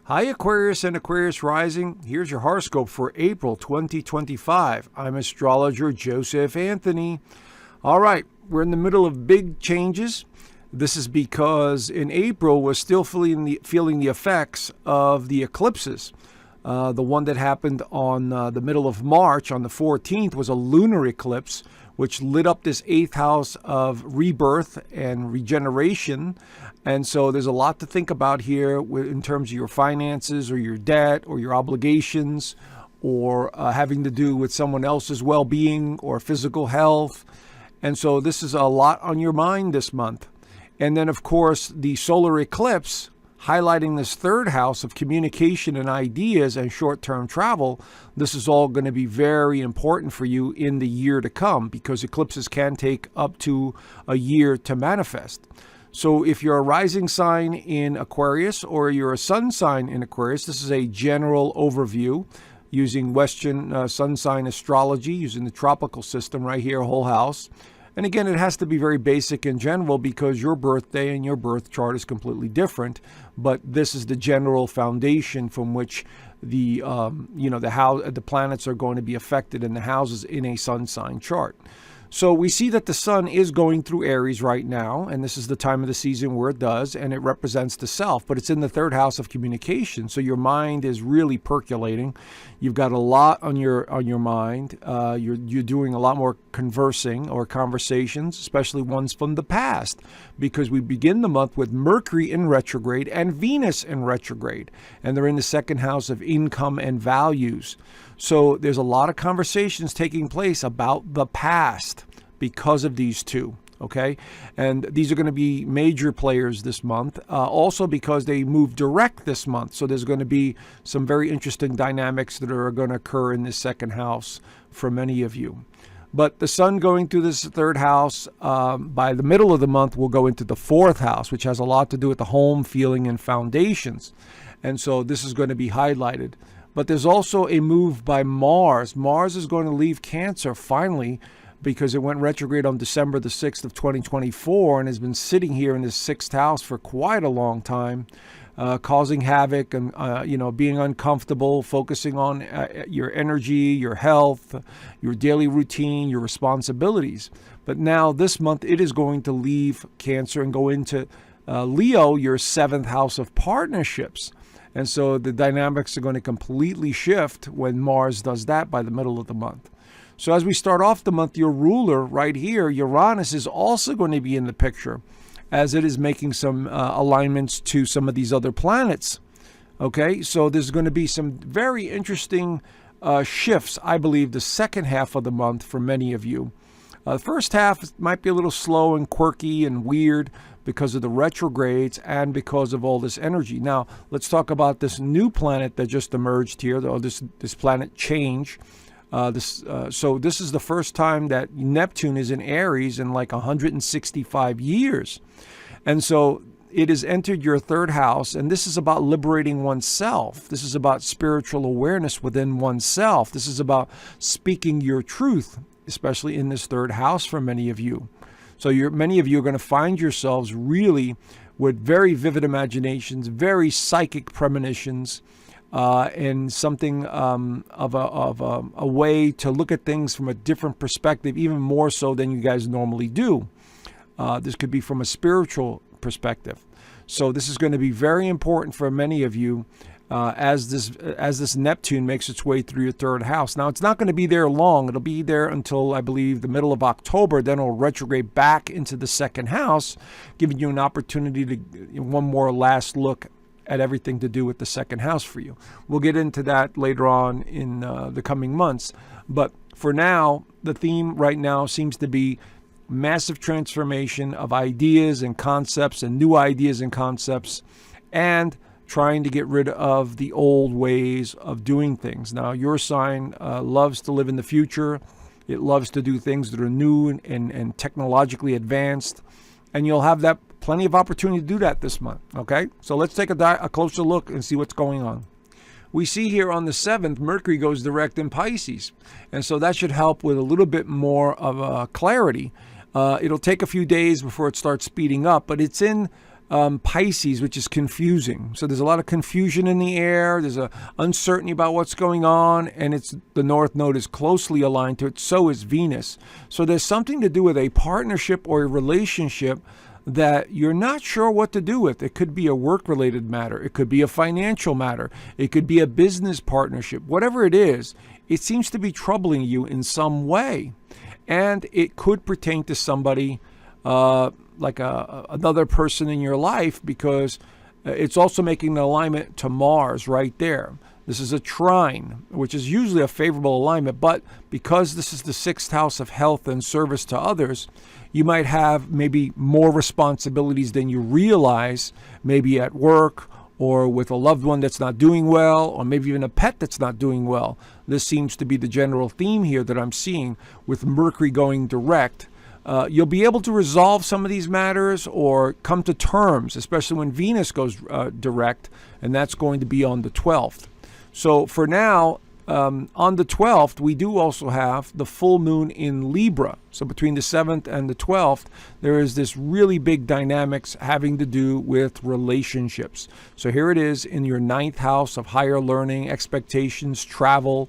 Hi, Aquarius and Aquarius Rising. Here's your horoscope for April 2025. I'm Astrologer Joseph Anthony. All right, we're in the middle of big changes. This is because in April, we're still feeling the effects of the eclipses. The one that happened on the middle of March, on the 14th, was a lunar eclipse, which lit up this 8th house of rebirth and regeneration. And so there's a lot to think about here in terms of your finances or your debt or your obligations or having to do with someone else's well-being or physical health. And so this is a lot on your mind this month. And then, of course, the solar eclipse highlighting this 3rd house of communication and ideas and short-term travel. This is all going to be very important for you in the year to come because eclipses can take up to a year to manifest. So if you're a rising sign in Aquarius or you're a sun sign in Aquarius, this is a general overview using Western sun sign astrology, using the tropical system right here, whole house. And again, it has to be very basic and general because your birthday and your birth chart is completely different. But this is the general foundation from which the planets are going to be affected in the houses in a sun sign chart. So we see that the sun is going through Aries right now, and this is the time of the season where it does, and it represents the self, but it's in the 3rd house of communication. So your mind is really percolating. You've got a lot on your mind. You're doing a lot more conversing or conversations, especially ones from the past, because we begin the month with Mercury in retrograde and Venus in retrograde, and they're in the 2nd house of income and values. So there's a lot of conversations taking place about the past because of these two, okay? And these are going to be major players this month, also because they move direct this month. So there's going to be some very interesting dynamics that are going to occur in this 2nd house for many of you. But the sun going through this 3rd house, by the middle of the month, will go into the 4th house, which has a lot to do with the home, feeling, and foundations. And so this is going to be highlighted. But there's also a move by Mars. Mars is going to leave Cancer finally because it went retrograde on December the 6th of 2024 and has been sitting here in this 6th house for quite a long time, causing havoc and, being uncomfortable, focusing on your energy, your health, your daily routine, your responsibilities. But now this month it is going to leave Cancer and go into Leo, your 7th house of partnerships. And so the dynamics are going to completely shift when Mars does that by the middle of the month. So as we start off the month, your ruler right here, Uranus, is also going to be in the picture as it is making some alignments to some of these other planets. Okay, so there's going to be some very interesting shifts, I believe, the 2nd half of the month for many of you. The first half might be a little slow and quirky and weird because of the retrogrades and because of all this energy. Now, let's talk about this new planet that just emerged here, this planet change. So this is the first time that Neptune is in Aries in like 165 years. And so it has entered your 3rd house, and this is about liberating oneself. This is about spiritual awareness within oneself. This is about speaking your truth, especially in this 3rd house for many of you. So many of you are going to find yourselves really with very vivid imaginations, very psychic premonitions, and something of a way to look at things from a different perspective, even more so than you guys normally do. This could be from a spiritual perspective. So this is going to be very important for many of you as this Neptune makes its way through your 3rd house. Now, it's not going to be there long. It'll be there until, I believe, the middle of October. Then it'll retrograde back into the 2nd house, giving you an opportunity to one more last look at everything to do with the 2nd house for you. We'll get into that later on in the coming months. But for now, the theme right now seems to be massive transformation of ideas and concepts and new ideas and concepts, and trying to get rid of the old ways of doing things. Now, your sign loves to live in the future. It loves to do things that are new and technologically advanced. And you'll have that plenty of opportunity to do that this month. Okay, so let's take a closer look and see what's going on. We see here on the 7th, Mercury goes direct in Pisces. And so that should help with a little bit more of clarity. It'll take a few days before it starts speeding up, but it's in Pisces, which is confusing. So there's a lot of confusion in the air. There's a uncertainty about what's going on, and the North Node is closely aligned to it. So is Venus. So there's something to do with a partnership or a relationship that you're not sure what to do with. It could be a work-related matter. It could be a financial matter. It could be a business partnership. Whatever it is, it seems to be troubling you in some way. And it could pertain to somebody like another person in your life, because it's also making an alignment to Mars right there. This is a trine, which is usually a favorable alignment, but because this is the 6th house of health and service to others, you might have maybe more responsibilities than you realize, maybe at work or with a loved one that's not doing well, or maybe even a pet that's not doing well. This seems to be the general theme here that I'm seeing with Mercury going direct. You'll be able to resolve some of these matters or come to terms, especially when Venus goes direct, and that's going to be on the 12th. So for now, on the 12th, we do also have the full moon in Libra. So between the 7th and the 12th, there is this really big dynamics having to do with relationships. So here it is in your 9th house of higher learning, expectations, travel,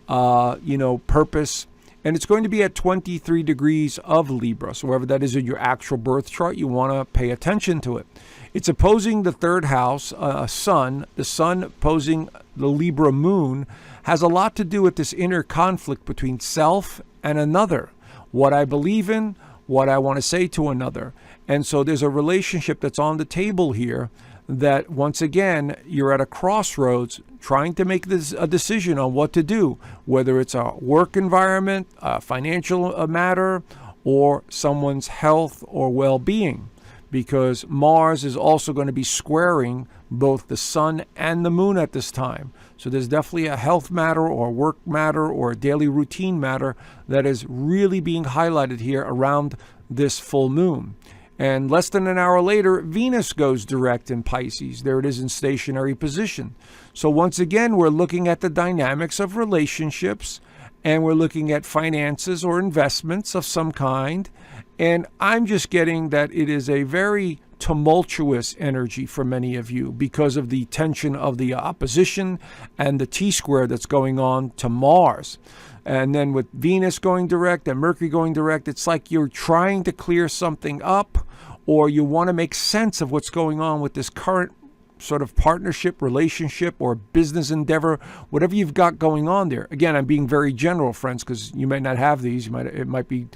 purpose. And it's going to be at 23 degrees of Libra. So wherever that is in your actual birth chart, you want to pay attention to it. It's opposing the 3rd house, Sun. The Sun opposing the Libra moon has a lot to do with this inner conflict between self and another. What I believe in, what I want to say to another. And so there's a relationship that's on the table here that, once again, you're at a crossroads trying to make a decision on what to do, whether it's a work environment, a financial matter, or someone's health or well-being, because Mars is also going to be squaring both the Sun and the Moon at this time. So there's definitely a health matter or work matter or a daily routine matter that is really being highlighted here around this full moon. And less than an hour later, Venus goes direct in Pisces. There it is in stationary position. So once again, we're looking at the dynamics of relationships, and we're looking at finances or investments of some kind. And I'm just getting that it is a very tumultuous energy for many of you because of the tension of the opposition and the T-square that's going on to Mars. And then with Venus going direct and Mercury going direct, it's like you're trying to clear something up, or you want to make sense of what's going on with this current sort of partnership, relationship, or business endeavor, whatever you've got going on there. Again, I'm being very general, friends, because you might not have these. It might be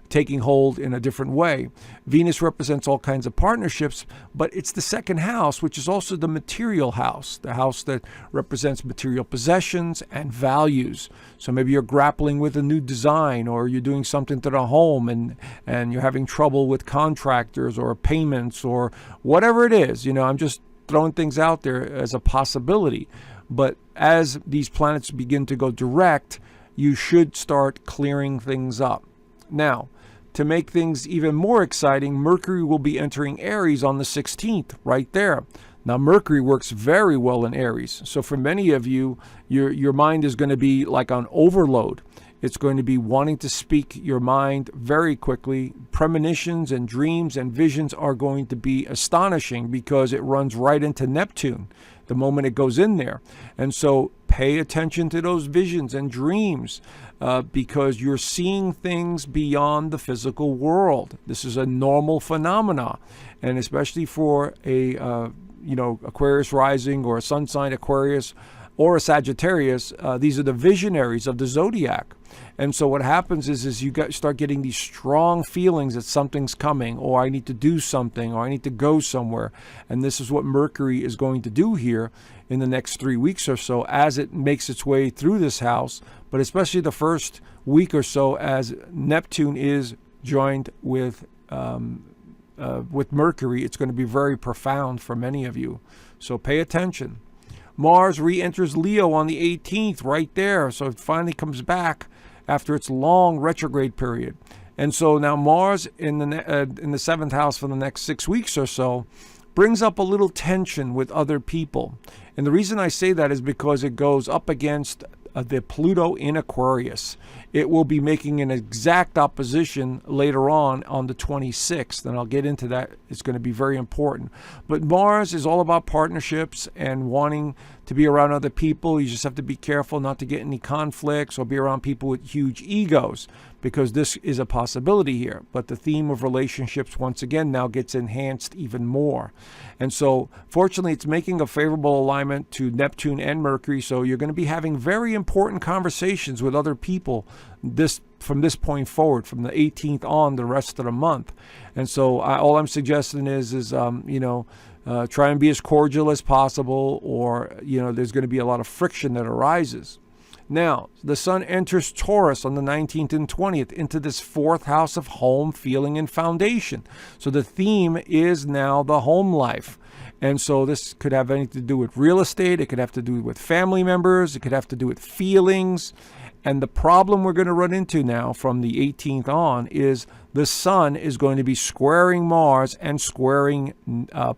taking hold in a different way. Venus represents all kinds of partnerships, but it's the 2nd house, which is also the material house, the house that represents material possessions and values. So maybe you're grappling with a new design, or you're doing something to the home and you're having trouble with contractors or payments or whatever it is. I'm just throwing things out there as a possibility. But as these planets begin to go direct, you should start clearing things up. Now, to make things even more exciting, Mercury will be entering Aries on the 16th, right there. Now, Mercury works very well in Aries. So for many of you, your mind is going to be like on overload. It's going to be wanting to speak your mind very quickly. Premonitions and dreams and visions are going to be astonishing because it runs right into Neptune the moment it goes in there. And so pay attention to those visions and dreams because you're seeing things beyond the physical world. This is a normal phenomena. And especially for a Aquarius rising or a sun sign Aquarius or a Sagittarius, these are the visionaries of the zodiac. And so what happens is you start getting these strong feelings that something's coming, or I need to do something, or I need to go somewhere. And this is what Mercury is going to do here in the next 3 weeks or so as it makes its way through this house, but especially the first week or so as Neptune is joined with Mercury. It's going to be very profound for many of you. So pay attention. Mars re-enters Leo on the 18th, right there. So it finally comes back after its long retrograde period. And so now Mars in the 7th house for the next 6 weeks or so brings up a little tension with other people. And the reason I say that is because it goes up against the Pluto in Aquarius. It will be making an exact opposition later on the 26th, and I'll get into that. It's going to be very important. But Mars is all about partnerships and wanting to be around other people. You just have to be careful not to get any conflicts or be around people with huge egos, because this is a possibility here. But the theme of relationships, once again, now gets enhanced even more. And so, fortunately, it's making a favorable alignment to Neptune and Mercury, so you're going to be having very important conversations with other people from this point forward, from the 18th on the rest of the month. And so all I'm suggesting is try and be as cordial as possible, or there's going to be a lot of friction that arises. Now, the sun enters Taurus on the 19th and 20th into this fourth house of home, feeling, and foundation. So the theme is now the home life. And so this could have anything to do with real estate. It could have to do with family members. It could have to do with feelings. And the problem we're going to run into now from the 18th on is the sun is going to be squaring Mars and squaring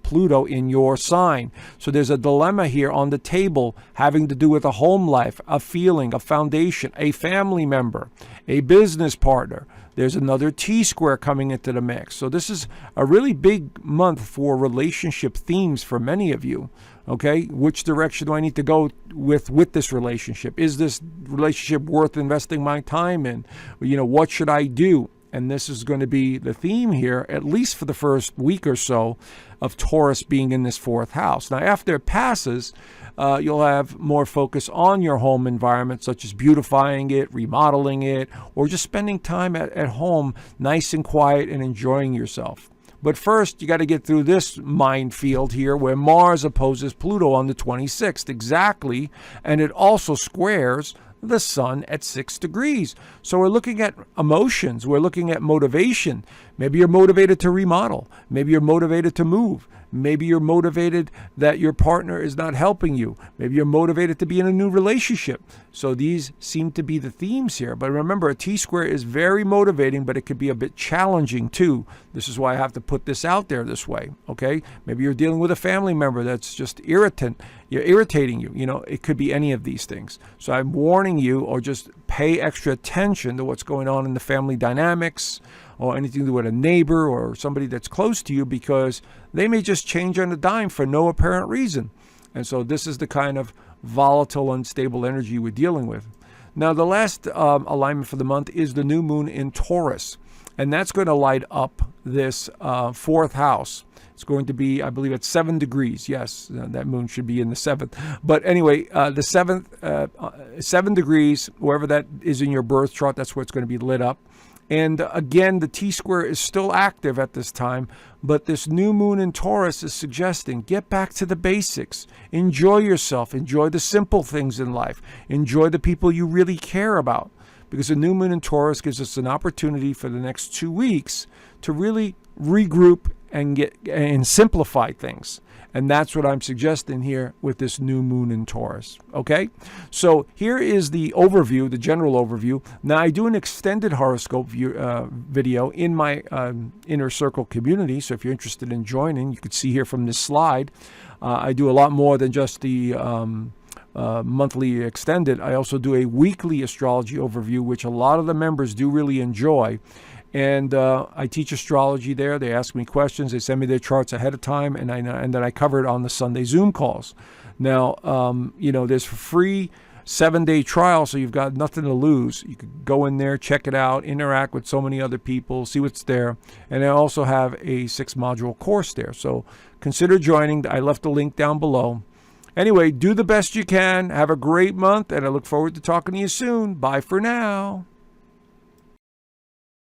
Pluto in your sign. So there's a dilemma here on the table having to do with a home life, a feeling, a foundation, a family member, a business partner. There's another T-square coming into the mix. So this is a really big month for relationship themes for many of you. Okay, which direction do I need to go with this relationship? Is this relationship worth investing my time in? What should I do? And this is going to be the theme here, at least for the first week or so, of Taurus being in this fourth house. Now, after it passes, you'll have more focus on your home environment, such as beautifying it, remodeling it, or just spending time at home nice and quiet and enjoying yourself. But first, you got to get through this minefield here where Mars opposes Pluto on the 26th exactly, and it also squares the sun at 6 degrees. So we're looking at emotions. We're looking at motivation. Maybe you're motivated to remodel. Maybe you're motivated to move. Maybe you're motivated that your partner is not helping you. Maybe you're motivated to be in a new relationship. So these seem to be the themes here. But remember, a T-square is very motivating, but it could be a bit challenging too. This is why I have to put this out there this way, okay? Maybe you're dealing with a family member that's just irritating you. It could be any of these things. So I'm warning you, or just pay extra attention to what's going on in the family dynamics, or anything to do with a neighbor or somebody that's close to you, because they may just change on a dime for no apparent reason. And so this is the kind of volatile, unstable energy we're dealing with. Now, the last alignment for the month is the new moon in Taurus, and that's going to light up this fourth house. It's going to be, I believe, at 7 degrees. Yes, that moon should be in the 7th. But anyway, the 7th, 7 degrees, wherever that is in your birth chart, that's where it's going to be lit up. And again, the T-square is still active at this time, but this new moon in Taurus is suggesting get back to the basics. Enjoy yourself. Enjoy the simple things in life. Enjoy the people you really care about. Because the new moon in Taurus gives us an opportunity for the next 2 weeks to really regroup and simplify things. And that's what I'm suggesting here with this new moon in Taurus. Okay? So here is the overview, the general overview. Now, I do an extended horoscope video in my Inner Circle community. So if you're interested in joining, you can see here from this slide. I do a lot more than just the monthly extended. I also do a weekly astrology overview, which a lot of the members do really enjoy. And I teach astrology there. They ask me questions. They send me their charts ahead of time, and then I cover it on the Sunday Zoom calls. Now, there's a free 7-day trial, so you've got nothing to lose. You could go in there, check it out, interact with so many other people, see what's there. And I also have a 6-module course there. So consider joining. I left the link down below. Anyway, do the best you can. Have a great month, and I look forward to talking to you soon. Bye for now.